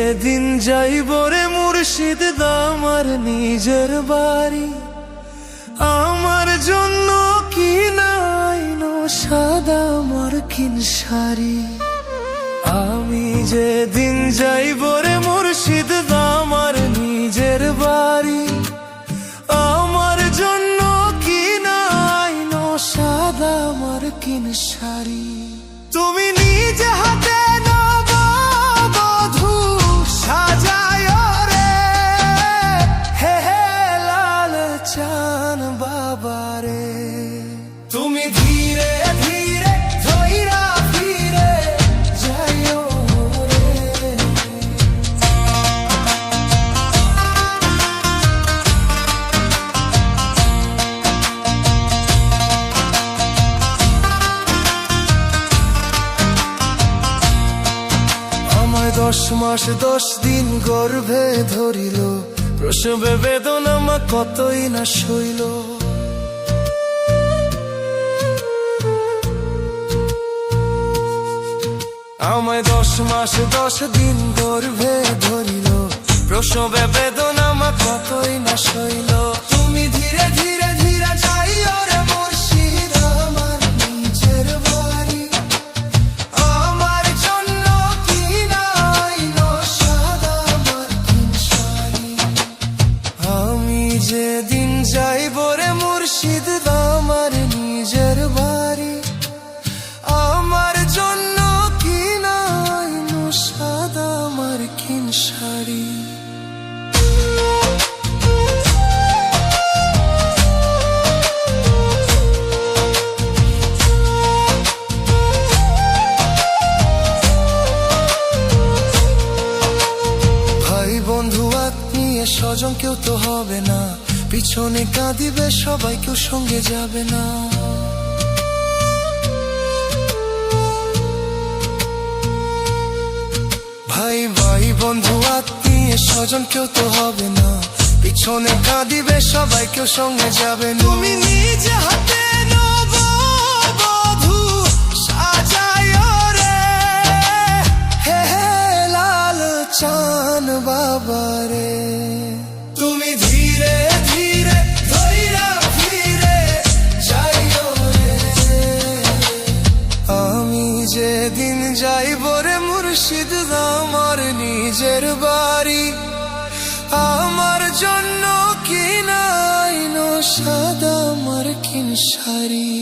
যেদিন যাইব রে মুর্শিদ আমার নিজের বাড়ি, আমার জন্য কি নাইনো সাদা মার্কিন শাড়ি। আমি যেদিন যাইব রে মুর্শিদ আমার নিজের বাড়ি, আমার জন্য কি নাইনো সাদা মার্কিন শাড়ি। তুমি নিজে হাতে নববধূ সাজায় রে, হে হে লাল চান বাবারে। তুমি ধীরে ধীরে ধইরা ফিরে যাইও রে। আমায় 10 মাস 10 দিন গর্ভে ধরিল, প্রসবে বেদনা মা কতই না সইল। আমায় 10 মাস 10 দিন গর্ভে ধরিল, প্রসবে বেদনা মা কতই না সইল। তুমি ধীরে ধীরে ধীরে যাইও রে মুর্শিদ আমার নিজের বাড়ি, আমার জন্য কি নাইনো সাদা মার্কিন শাড়ি। আমি যেদিন যাইব রে মুর্শিদ আমার নিজের বাড়ি, আমার জন্য কি নাইনো সাদা মার্কিন শাড়ি। ভাই বন্ধু আত্মীয় স্বজন কেউ তো হবে না, পিছনে কাঁদিবে সবাই, কেউ সঙ্গে যাবে না। ভাই ভাই বন্ধু আত্মীয় স্বজন কেউ তো হবে না, পিছনে কাঁদিবে সবাই, কেউ সঙ্গে যাবে না। তুমি নিজে হাতে নববধূ সাজায় রে, হে হে লাল চান বাবারে। তুমি ধীরে ধীরে ধইরা ফিরে যাইও রে। আমি যেদিন যাইব রে মুর্শিদ আমার নিজের বাড়ি, আমার জন্য কি নাইনো সাদা মার্কিন শাড়ি।